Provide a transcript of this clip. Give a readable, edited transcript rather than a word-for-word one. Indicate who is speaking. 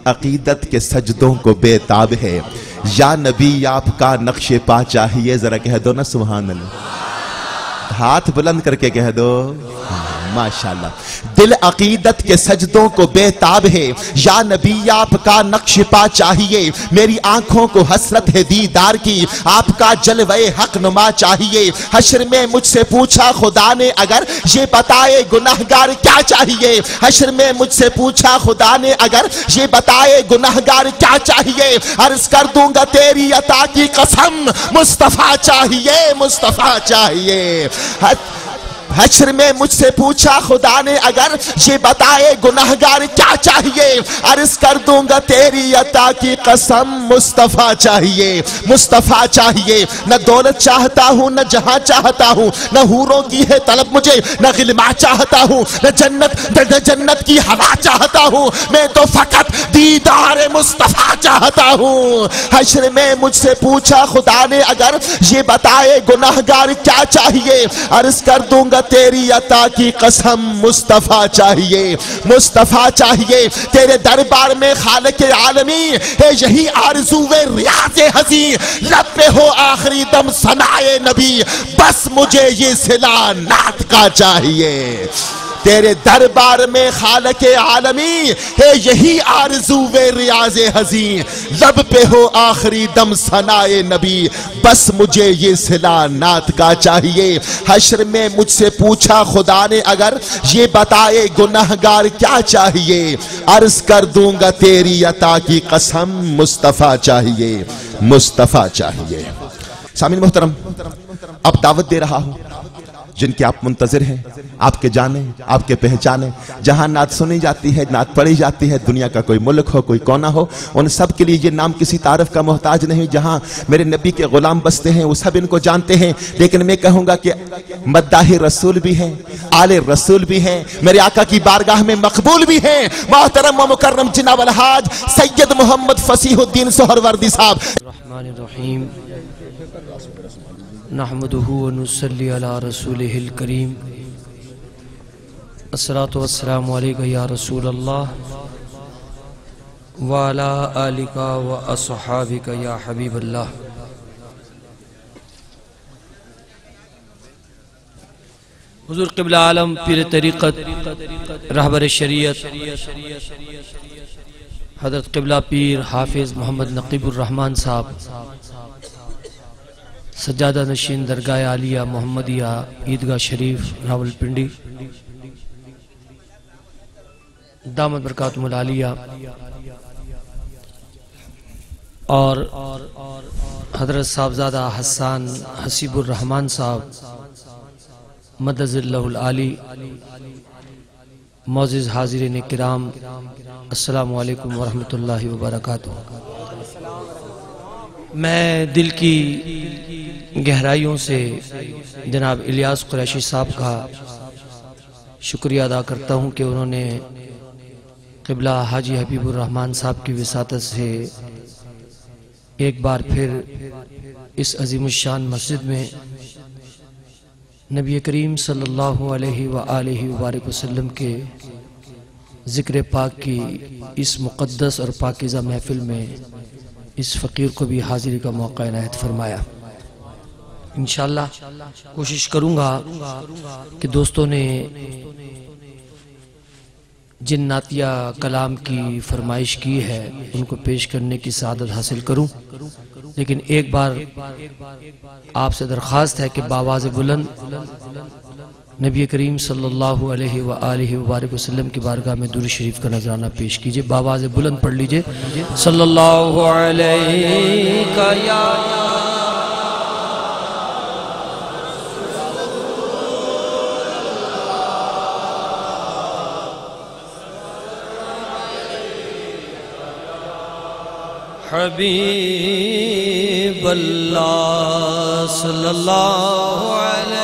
Speaker 1: عقیدت کے سجدوں کو بے تاب ہے، یا نبی آپ کا نقش پا چاہیے. ذرا کہہ دو نا سبحان اللہ، ہاتھ بلند کر کے کہہ دو ماشاءاللہ. دل عقیدت کے سجدوں کو بے تاب ہے، یا نبی آپ کا نقش پا چاہیے. میری آنکھوں کو حسرت ہے دیدار کی، آپ کا جلوہ حق نما چاہیے. حشر میں مجھ سے پوچھا خدا نے اگر، یہ بتائے گناہگار کیا چاہیے. حشر میں مجھ سے پوچھا خدا نے اگر، یہ بتائے گناہگار کیا چاہیے. عرض کر دوں گا تیری عطا کی قسم، مصطفیٰ چاہیے، مصطفیٰ چاہیے. حشر میں مجھ سے پوچھا خدا نے اگر، یہ بتائے گناہگار کیا چاہیے. عرض کر دوں گا تیری عطا کی قسم، مصطفیٰ چاہیے، مصطفیٰ چاہیے. نہ دولت چاہتا ہوں، نہ جہاں چاہتا ہوں، نہ حوروں کی ہے طلب مجھے، نہ غلما چاہتا ہوں، نہ جنت کی ہوا چاہتا ہوں. میں تو فقط دیدار مصطفیٰ چاہتا ہوں. حشر میں مجھ سے پوچھا خدا نے اگر، یہ بتائے گناہگار کیا چاہیے. عرض کر دوں گا تیری عطا کی قسم، مصطفیٰ چاہیے، مصطفیٰ چاہیے. تیرے دربار میں خالق عالمی ہے یہی آرزو ریاض ہزیں، لب پہ ہو آخری دم ثنائے نبی، بس مجھے یہ صلہ نعت کا چاہیے. تیرے دربار میں خالق عالمی ہے یہی آرزو ریاض ہزیں، لب پہ ہو آخری دم ثنائے نبی، بس مجھے یہ صلہ نعت کا چاہیے. حشر میں مجھ سے پوچھا خدا نے اگر، یہ بتائے گناہگار کیا چاہیے. عرض کر دوں گا تیری عطا کی قسم، مصطفیٰ چاہیے، مصطفیٰ چاہیے. سامعین محترم، اب دعوت دے رہا ہوں جن کے آپ منتظر ہیں، آپ کے جانے، آپ کے پہچانے، جہاں نعت سنی جاتی ہے، نعت پڑھی جاتی ہے، دنیا کا کوئی ملک ہو، کوئی کونا ہو، ان سب کے لیے یہ نام کسی تعارف کا محتاج نہیں. جہاں میرے نبی کے غلام بستے ہیں وہ سب ان کو جانتے ہیں، لیکن میں کہوں گا کہ مداح رسول بھی ہیں، آل رسول بھی ہیں، میرے آقا کی بارگاہ میں مقبول بھی ہیں. محترم و مکرم جناب الحاج سید محمد فصیح الدین سہروردی صاحب.
Speaker 2: الرحمن الرحیم، نحمدہ ونصلی علی رسولہ الکریم. الصلاۃ والسلام علیکہ یا رسول اللہ وعلی آلکہ واصحابکہ یا حبیب اللہ. حضور قبلہ عالم پیر طریقت رہبر شریعت حضرت قبلہ پیر حافظ محمد نقیب الرحمن صاحب، سجادہ نشین درگاہ عالیہ محمدیہ عیدگاہ شریف راول پنڈی، دامت برکاتہم العالیہ، اور حضرت صاحبزادہ حسان حسیب الرحمن صاحب مدد اللہ العالی. معزز حاضرین کرام، السلام علیکم ورحمۃ اللہ وبرکاتہ. میں دل کی گہرائیوں سے جناب الیاس قریشی صاحب کا شکریہ ادا کرتا ہوں کہ انہوں نے قبلہ حاجی حبیب الرحمن صاحب کی وساطت سے ایک بار پھر اس عظیم الشان مسجد میں نبی کریم صلی اللہ علیہ وآلہ وبارک وسلم کے ذکر پاک کی اس مقدس اور پاکیزہ محفل میں اس فقیر کو بھی حاضری کا موقع عنایت فرمایا. انشاءاللہ کوشش کروں گا کہ دوستوں نے جن نعتیہ کلام کی فرمائش کی ہے ان کو پیش کرنے کی سعادت حاصل کروں، لیکن ایک بار آپ سے درخواست ہے کہ بآواز بلند نبی کریم صلی اللہ علیہ وآلہ وبارک وسلم کی بارگاہ میں درود شریف کا نذرانہ پیش کیجئے. بآواز بلند پڑھ لیجئے، صلی اللہ علیہ یا حبیب اللہ صلی اللہ علیہ